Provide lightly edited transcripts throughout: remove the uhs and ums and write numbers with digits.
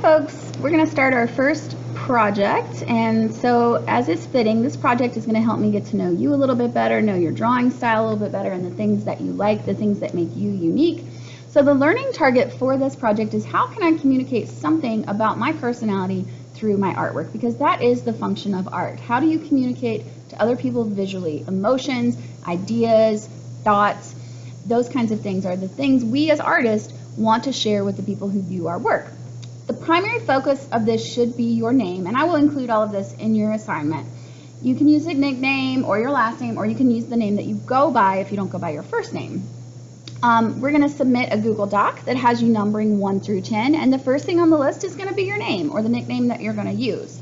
folks, we're going to start our first project, and so as is fitting, this project is going to help me get to know you a little bit better, know your drawing style a little bit better, and the things that you like, the things that make you unique. So the learning target for this project is how can I communicate something about my personality through my artwork, because that is the function of art. How do you communicate to other people visually? Emotions, ideas, thoughts, those kinds of things are the things we as artists want to share with the people who view our work. The primary focus of this should be your name, and I will include all of this in your assignment. You can use a nickname or your last name, or you can use the name that you go by if you don't go by your first name. We're going to submit a Google Doc that has you numbering 1 through 10, and the first thing on the list is going to be your name or the nickname that you're going to use.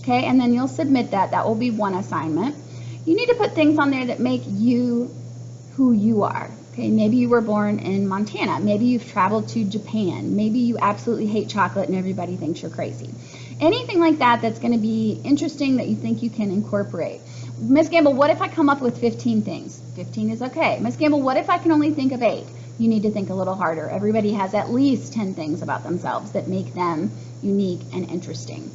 Okay, and then you'll submit that. That will be one assignment. You need to put things on there that make you who you are. Okay, maybe you were born in Montana. Maybe you've traveled to Japan. Maybe you absolutely hate chocolate and everybody thinks you're crazy. Anything like that that's going to be interesting that you think you can incorporate. Ms. Gamble, what if I come up with 15 things? 15 is okay. Ms. Gamble, what if I can only think of 8? You need to think a little harder. Everybody has at least 10 things about themselves that make them unique and interesting.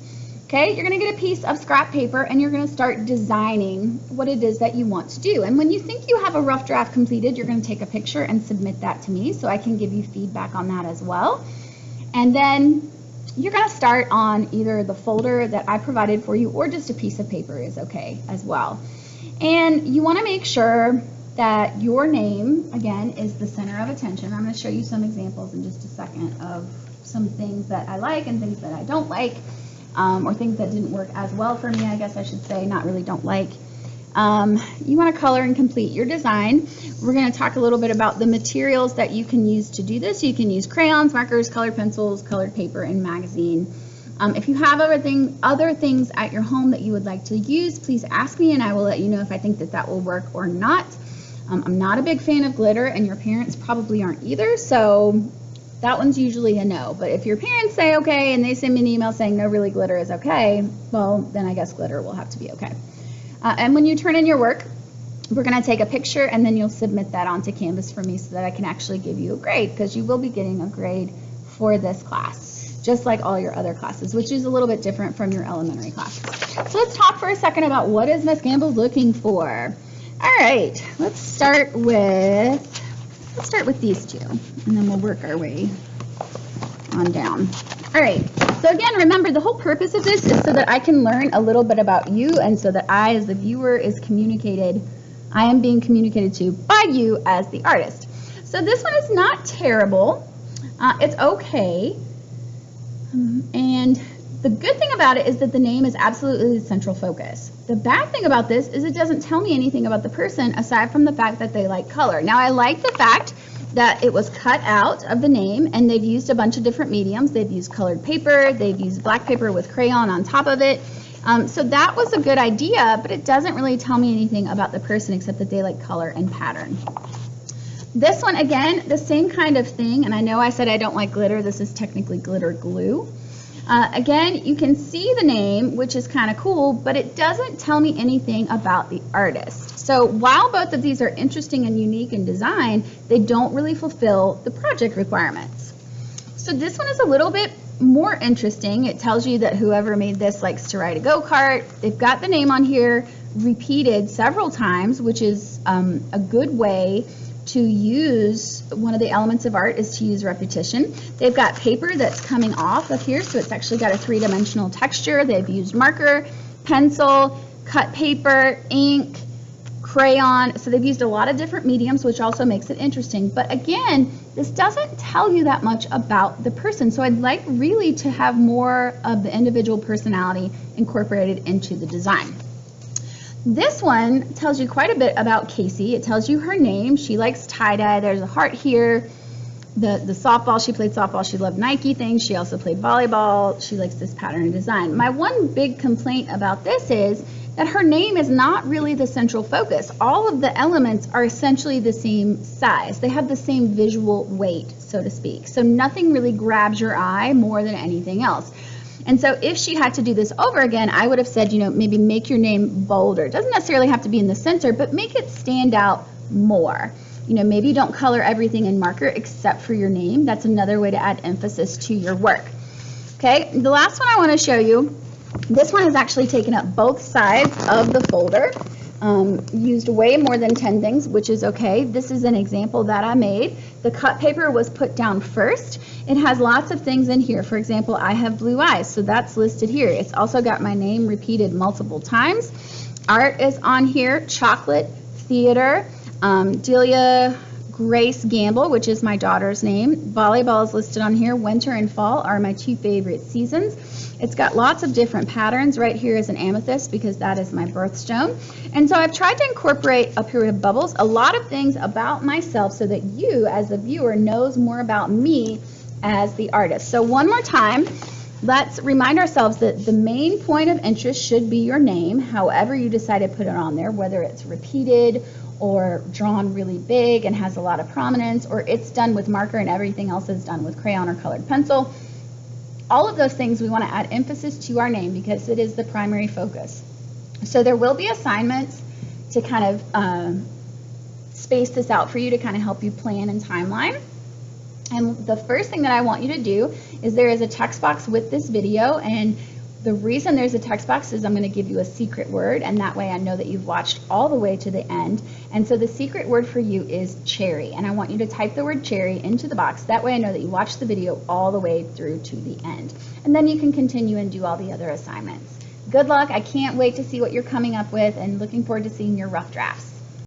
Okay, you're going to get a piece of scrap paper and you're going to start designing what it is that you want to do. And when you think you have a rough draft completed, you're going to take a picture and submit that to me so I can give you feedback on that as well. And then you're going to start on either the folder that I provided for you or just a piece of paper is okay as well. And you want to make sure that your name, again, is the center of attention. I'm going to show you some examples in just a second of some things that I like and things that I don't like. Or things that didn't work as well for me, I guess I should say, not really don't like. You want to color and complete your design. We're going to talk a little bit about the materials that you can use to do this. You can use crayons, markers, colored pencils, colored paper, and magazine. If you have other things at your home that you would like to use, please ask me and I will let you know if I think that that will work or not. I'm not a big fan of glitter, and your parents probably aren't either, so that one's usually a no. But if your parents say okay and they send me an email saying no, really glitter is okay, well, then I guess glitter will have to be okay. And when you turn in your work, we're going to take a picture and then you'll submit that onto Canvas for me so that I can actually give you a grade, because you will be getting a grade for this class, just like all your other classes, which is a little bit different from your elementary classes. So let's talk for a second about what is Ms. Gamble looking for. All right, let's start with these two, and then we'll work our way on down. All right, so again, remember the whole purpose of this is so that I can learn a little bit about you, and so that I, as the viewer, I am being communicated to by you as the artist. So this one is not terrible. It's okay. And the good thing about it is that the name is absolutely the central focus. The bad thing about this is it doesn't tell me anything about the person aside from the fact that they like color. Now, I like the fact that it was cut out of the name and they've used a bunch of different mediums. They've used colored paper, they've used black paper with crayon on top of it. So that was a good idea, but it doesn't really tell me anything about the person except that they like color and pattern. This one, again, the same kind of thing, and I know I said I don't like glitter. This is technically glitter glue. Again, you can see the name, which is kind of cool, but it doesn't tell me anything about the artist. So while both of these are interesting and unique in design, they don't really fulfill the project requirements. So this one is a little bit more interesting. It tells you that whoever made this likes to ride a go-kart. They've got the name on here repeated several times, which is a good way to use. One of the elements of art is to use repetition. They've got paper that's coming off of here, so it's actually got a three-dimensional texture. They've used marker, pencil, cut paper, ink, crayon. So they've used a lot of different mediums, which also makes it interesting. But again, this doesn't tell you that much about the person. So I'd like really to have more of the individual personality incorporated into the design. This one tells you quite a bit about Casey. It tells you her name. She likes tie-dye. There's a heart here. The softball, she played softball. She loved Nike things. She also played volleyball. She likes this pattern and design. My one big complaint about this is that her name is not really the central focus. All of the elements are essentially the same size. They have the same visual weight, so to speak. So nothing really grabs your eye more than anything else. And so if she had to do this over again, I would have said, maybe make your name bolder. It doesn't necessarily have to be in the center, but make it stand out more. Maybe don't color everything in marker except for your name. That's another way to add emphasis to your work. Okay, the last one I want to show you, this one has actually taken up both sides of the folder. Used way more than 10 things, which is okay. This is an example that I made. The cut paper was put down first. It has lots of things in here. For example, I have blue eyes, so that's listed here. It's also got my name repeated multiple times. Art is on here, chocolate, theater, Delia Grace Gamble, which is my daughter's name. Volleyball is listed on here. Winter and fall are my two favorite seasons. It's got lots of different patterns. Right here is an amethyst because that is my birthstone. And so I've tried to incorporate up here with bubbles a lot of things about myself so that you as the viewer knows more about me as the artist. So one more time, let's remind ourselves that the main point of interest should be your name, however you decide to put it on there, whether it's repeated or drawn really big and has a lot of prominence, or it's done with marker and everything else is done with crayon or colored pencil. All of those things we want to add emphasis to our name because it is the primary focus. So there will be assignments to kind of space this out for you to kind of help you plan and timeline. And the first thing that I want you to do is there is a text box with this video, and the reason there's a text box is I'm going to give you a secret word, and that way I know that you've watched all the way to the end. And so the secret word for you is cherry, and I want you to type the word cherry into the box. That way I know that you watched the video all the way through to the end. And then you can continue and do all the other assignments. Good luck. I can't wait to see what you're coming up with and looking forward to seeing your rough drafts.